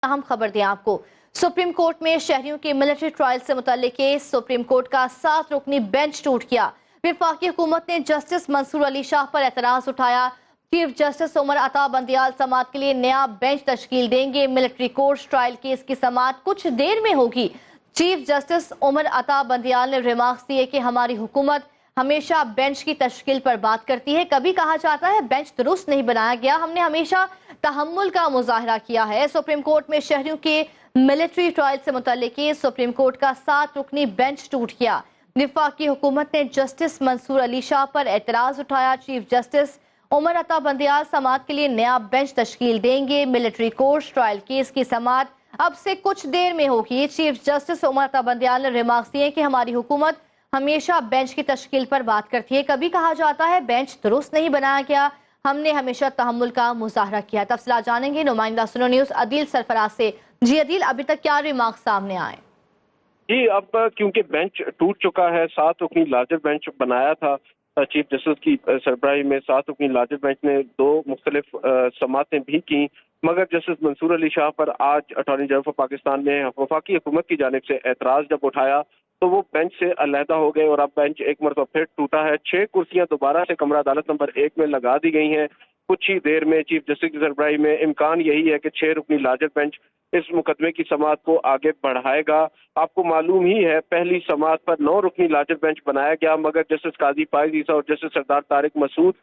अहम खबर दें आपको। सुप्रीम कोर्ट में शहरियों के मिलिट्री ट्रायल से मुताल्लिक केस, सुप्रीम कोर्ट का 7 रुकनी बेंच टूट गया। वफाकी हुकूमत ने जस्टिस मंसूर अली शाह पर एतराज उठाया। चीफ जस्टिस उमर अता बंदियाल समाअत के लिए नया बेंच तश्कील देंगे। मिलिट्री कोर्ट ट्रायल केस की समाअत कुछ देर में होगी। चीफ जस्टिस उमर अता बंदियाल ने रिमार्क्स दिए कि हमारी हुकूमत हमेशा बेंच की तश्कील पर बात करती है। कभी कहा जाता है बेंच दुरुस्त नहीं बनाया गया, हमने हमेशा तहम्मुल का मुजाहरा किया है। सुप्रीम कोर्ट में शहरियों के मिलिट्री ट्रायल से मुताल्लिक सुप्रीम कोर्ट का 7 रुकनी बेंच टूट गया। वफाकी हुकूमत ने जस्टिस मंसूर अली शाह पर एतराज उठाया। चीफ जस्टिस उमर अता बंदियाल समाअत के लिए नया बेंच तश्कील देंगे। मिलिट्री कोर्ट ट्रायल केस की समाअत अब से कुछ देर में होगी। चीफ जस्टिस उमर अता बंदियाल ने रिमार्क्स दिए कि हमारी हुकूमत हमेशा बेंच की तश्कील पर बात करती है। कभी कहा जाता है बेंच दुरुस्त नहीं बनाया गया, हमने हमेशा तहम्मुल का मुजाहरा किया। तफसीलात जानेंगे नुमाइंदा सुनो न्यूज़ अदील सरफराज से। जी अदील, अभी तक क्या रिमार्क्स सामने आए? जी, अब क्योंकि बेंच टूट चुका है, 7 रुकनी लार्जर बेंच बनाया था चीफ जस्टिस की सरबराही में। 7 रुकनी लार्जर बेंच ने 2 मुख्तलिफ समाअतें भी की, मगर जस्टिस मंसूर अली शाह पर आज अटॉर्नी जनरल ऑफ पाकिस्तान ने वफाकी हुकूमत की जानिब से एतराज जब उठाया तो वो बेंच से अलहदा हो गए और अब बेंच एक मरतबा फिर टूटा है। 6 कुर्सियां दोबारा से कमरा अदालत नंबर 1 में लगा दी गई हैं। कुछ ही देर में चीफ जस्टिस की सरबराही में इम्कान यही है कि 6 रुकनी लार्जर बेंच इस मुकदमे की समाअत को आगे बढ़ाएगा। आपको मालूम ही है पहली समाअत पर 9 रुकनी लार्जर बेंच बनाया गया, मगर जस्टिस काजी फाइज ईसा और जस्टिस सरदार तारिक मसूद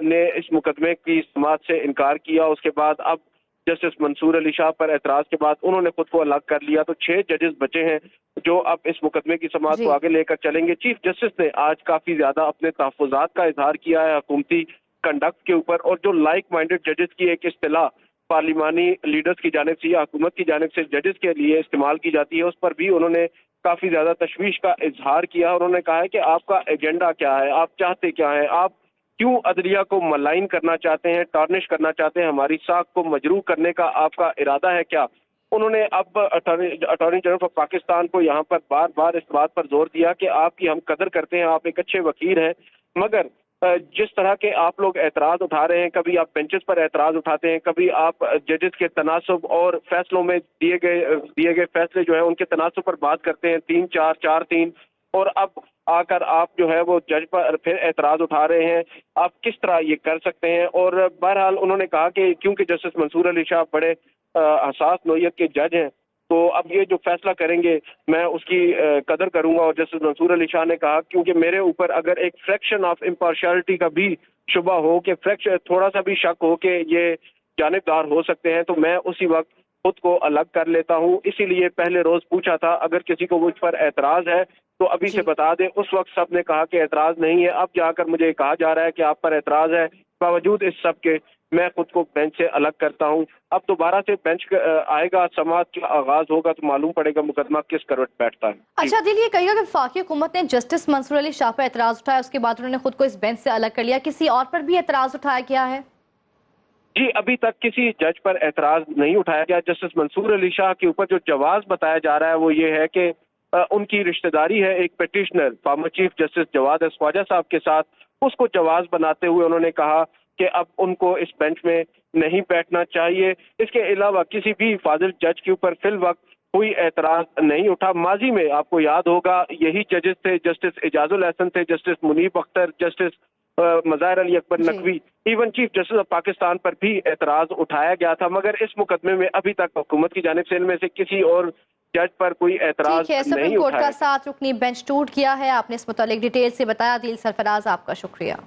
ने इस मुकदमे की समाअत से इनकार किया। उसके बाद अब जस्टिस मंसूर अली शाह पर एतराज के बाद उन्होंने खुद को अलग कर लिया, तो 6 जजेस बचे हैं जो अब इस मुकदमे की समाअत को आगे लेकर चलेंगे। चीफ जस्टिस ने आज काफी ज्यादा अपने तहफ़्फ़ुज़ात का इजहार किया है हुकूमती कंडक्ट के ऊपर, और जो लाइक माइंडेड जजेस की एक इस्तिलाह पार्लिमानी लीडर्स की जानिब से या हुकूमत की जानिब से जजेस के लिए इस्तेमाल की जाती है, उस पर भी उन्होंने काफी ज्यादा तशवीश का इजहार किया। उन्होंने कहा है कि आपका एजेंडा क्या है, आप चाहते क्या है, आप क्यों अदलिया को मलाइन करना चाहते हैं, टार्निश करना चाहते हैं, हमारी साख को मजरूह करने का आपका इरादा है क्या। उन्होंने अब अटॉर्नी जनरल ऑफ पाकिस्तान को यहाँ पर बार बार इस बात पर जोर दिया कि आपकी हम कदर करते हैं, आप एक अच्छे वकील हैं, मगर जिस तरह के आप लोग एतराज उठा रहे हैं, कभी आप बेंचेस पर एतराज उठाते हैं, कभी आप जजेस के तनासुब और फैसलों में दिए गए फैसले जो है उनके तनासुब पर बात करते हैं, 3-4 4-3, और अब आकर आप जो है वो जज पर फिर एतराज उठा रहे हैं। आप किस तरह ये कर सकते हैं। और बहरहाल उन्होंने कहा कि क्योंकि जस्टिस मंसूर अली शाह बड़े हसास नौइयत के जज हैं, तो अब ये जो फैसला करेंगे मैं उसकी कदर करूंगा। और जस्टिस मंसूर अली शाह ने कहा क्योंकि मेरे ऊपर अगर एक फ्रैक्शन ऑफ इम्पार्शियलिटी का भी शुबा हो कि फ्रैक्शन थोड़ा सा भी शक हो कि ये जानिबदार हो सकते हैं, तो मैं उसी वक्त खुद को अलग कर लेता हूँ। इसीलिए पहले रोज पूछा था अगर किसी को मुझ पर एतराज है तो अभी से बता दें। उस वक्त सब ने कहा कि एतराज नहीं है। अब जाकर मुझे कहा जा रहा है कि आप पर एतराज है। बावजूद इस सब के मैं खुद को बेंच से अलग करता हूं। अब दोबारा से बेंच आएगा, समाअत का आगाज होगा तो मालूम पड़ेगा मुकदमा किस करवट बैठता है। अच्छा दिल, ये कहिएगा कि वफाकी हुकूमत ने जस्टिस मंसूर अली शाह पर एतराज उठाया, उसके बाद उन्होंने खुद को इस बेंच से अलग कर लिया, किसी और पर भी एतराज उठाया गया है? जी, अभी तक किसी जज पर एतराज नहीं उठाया गया। जस्टिस मंसूर अली शाह के ऊपर जो जवाब बताया जा रहा है वो ये है कि उनकी रिश्तेदारी है एक petitioner former chief justice Jawad Khawaja साहब के साथ। उसको जवाब बनाते हुए उन्होंने कहा कि अब उनको इस बेंच में नहीं बैठना चाहिए। इसके अलावा किसी भी फाजिल जज के ऊपर फिल वक्त कोई एतराज नहीं उठा। माजी में आपको याद होगा यही जजेस थे, जस्टिस एजाजुल हसन थे, justice Munib Akhtar, justice Mazahir Ali Akbar Naqvi, even chief justice of Pakistan पर भी एतराज उठाया गया था, मगर इस मुकदमे में अभी तक हुकूमत की जानिब से इनमें से किसी और जज पर कोई एतराज नहीं सुप्रीम कोर्ट उठाया। का 7 रुकनी बेंच टूट गया है। आपने इस मुतालिक डिटेल से बताया। दिल सरफराज, आपका शुक्रिया।